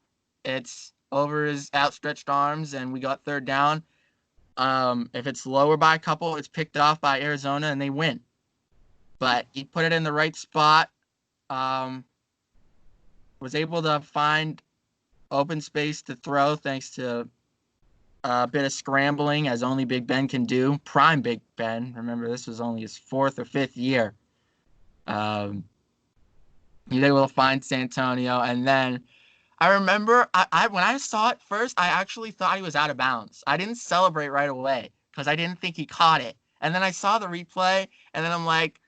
it's over his outstretched arms, and we got third down. If it's lower by a couple, it's picked off by Arizona, and they win. But he put it in the right spot. Was able to find open space to throw thanks to a bit of scrambling, as only Big Ben can do. Prime Big Ben. Remember, this was only his fourth or fifth year. He was able to find Santonio, and then I remember when I saw it first, I actually thought he was out of bounds. I didn't celebrate right away because I didn't think he caught it. And then I saw the replay, and then I'm like,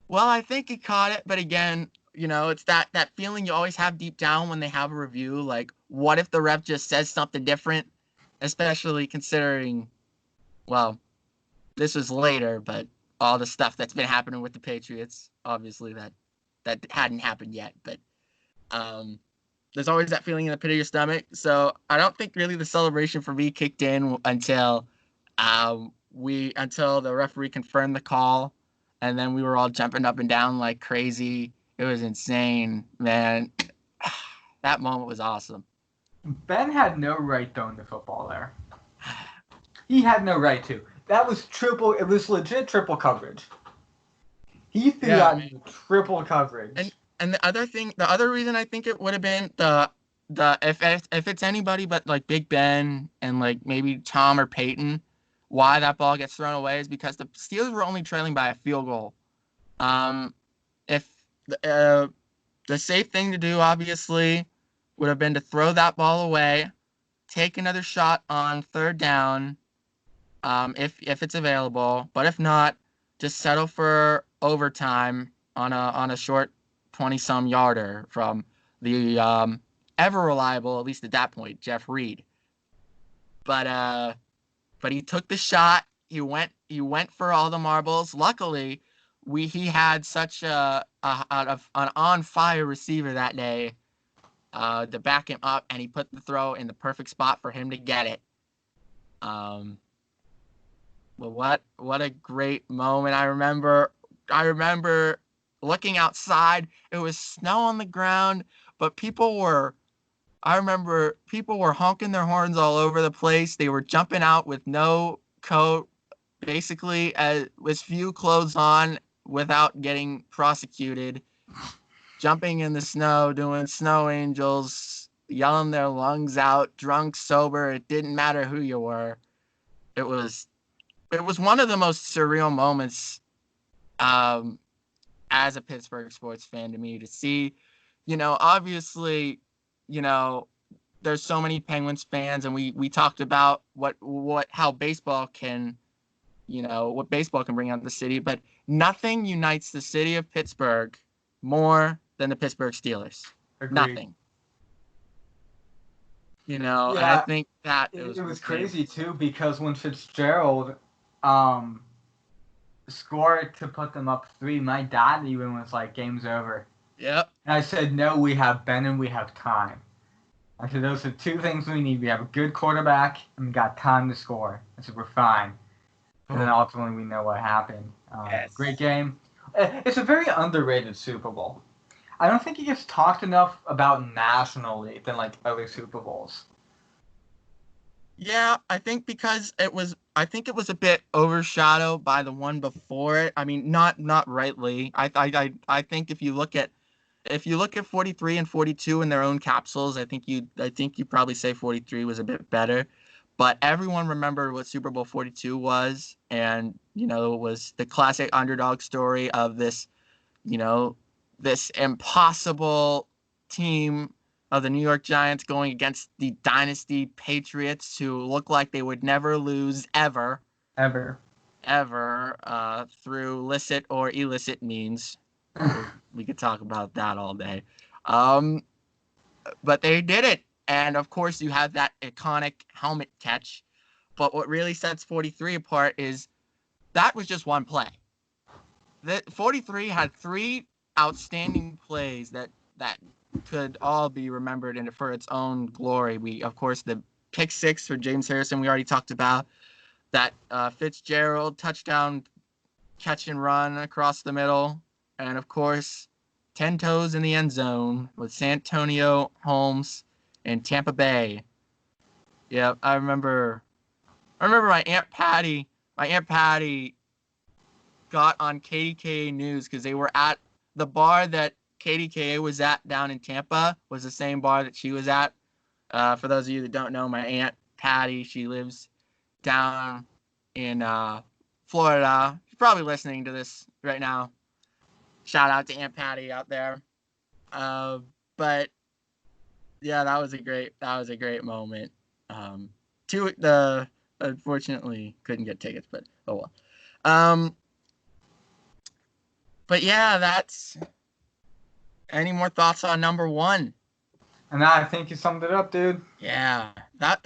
well, I think he caught it, but again, it's that feeling you always have deep down when they have a review, like, what if the ref just says something different, especially considering, well, this was later, but all the stuff that's been happening with the Patriots, obviously that hadn't happened yet, but there's always that feeling in the pit of your stomach. So I don't think really the celebration for me kicked in until the referee confirmed the call, and then we were all jumping up and down like crazy. It was insane, man. That moment was awesome. Ben had no right throwing the football there. He had no right to. That was triple. It was legit triple coverage. He threw out triple coverage. And the other reason I think it would have been if it's anybody but like Big Ben and like maybe Tom or Peyton, why that ball gets thrown away is because the Steelers were only trailing by a field goal. If the safe thing to do, obviously, would have been to throw that ball away, take another shot on third down, if it's available. But if not, just settle for overtime on a short 20-some yarder from the ever reliable, at least at that point, Jeff Reed. But he took the shot. He went for all the marbles. Luckily, he had such an on fire receiver that day to back him up, and he put the throw in the perfect spot for him to get it. Well, what a great moment! I remember looking outside. It was snow on the ground, but I remember people were honking their horns all over the place. They were jumping out with no coat, basically with few clothes on, without getting prosecuted, jumping in the snow, doing snow angels, yelling their lungs out, drunk, sober. It didn't matter who you were. It was one of the most surreal moments as a Pittsburgh sports fan to me, to see, obviously, there's so many Penguins fans, and we talked about how baseball can, what baseball can bring out the city, but nothing unites the city of Pittsburgh more than the Pittsburgh Steelers. Agreed. Nothing. And I think that it was crazy too, because when Fitzgerald scored to put them up 3, my dad even was like, "Game's over." Yep. And I said, "No, we have Ben and we have time." I said, "Those are 2 things we need. We have a good quarterback and we got time to score." I said, "We're fine." And then ultimately we know what happened. Yes. Great game. It's a very underrated Super Bowl. I don't think it gets talked enough about nationally than like other Super Bowls. Yeah, I think because it was a bit overshadowed by the one before it. I mean, not rightly. I think if you look at 43 and 42 in their own capsules, I think you probably say 43 was a bit better. But everyone remembered what Super Bowl 42 was, and it was the classic underdog story of this, this impossible team of the New York Giants going against the dynasty Patriots, who look like they would never lose ever through licit or illicit means. We could talk about that all day. But they did it. And of course, you have that iconic helmet catch. But what really sets 43 apart is that was just one play. The 43 had 3 outstanding plays that could all be remembered and for its own glory. Of course, the pick 6 for James Harrison, we already talked about. That Fitzgerald touchdown catch and run across the middle. And of course, 10 toes in the end zone with Santonio Holmes in Tampa Bay. Yeah, I remember my Aunt Patty got on KDKA News because they were at the bar that KDKA was at down in Tampa, was the same bar that she was at. For those of you that don't know, my Aunt Patty, she lives down in Florida. She's probably listening to this right now. Shout out to Aunt Patty out there. But yeah, that was a great moment. Unfortunately couldn't get tickets, but oh well. But yeah, that's. Any more thoughts on number 1? And I think you summed it up, dude. Yeah, that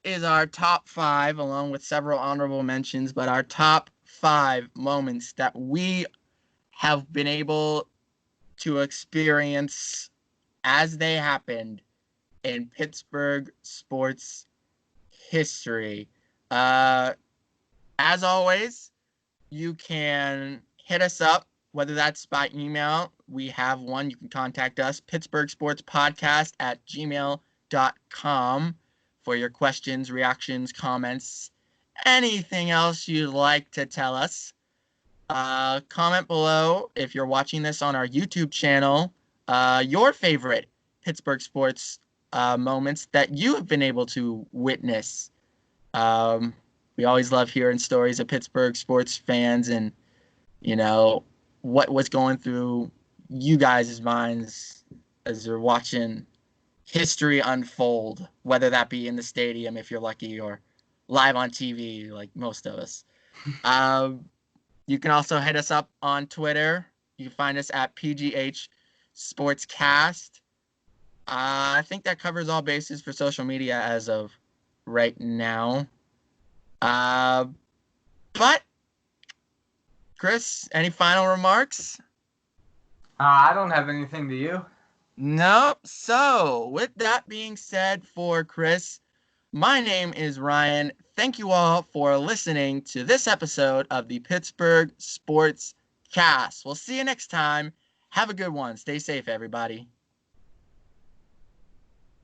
is our top 5, along with several honorable mentions. But our top 5 moments that we have been able to experience as they happened in Pittsburgh sports history. As always, you can hit us up, whether that's by email. We have one. You can contact us, pittsburghsportspodcast@gmail.com, for your questions, reactions, comments, anything else you'd like to tell us. Comment below if you're watching this on our YouTube channel, your favorite Pittsburgh sports moments that you have been able to witness. We always love hearing stories of Pittsburgh sports fans, and what was going through you guys' minds as you're watching history unfold, whether that be in the stadium if you're lucky or live on TV like most of us. You can also hit us up on Twitter. You can find us at PGH Sportscast. I think that covers all bases for social media as of right now. But Chris, any final remarks? I don't have anything to you. Nope. So, with that being said, for Chris, my name is Ryan. Thank you all for listening to this episode of the Pittsburgh Sports Cast. We'll see you next time. Have a good one. Stay safe, everybody.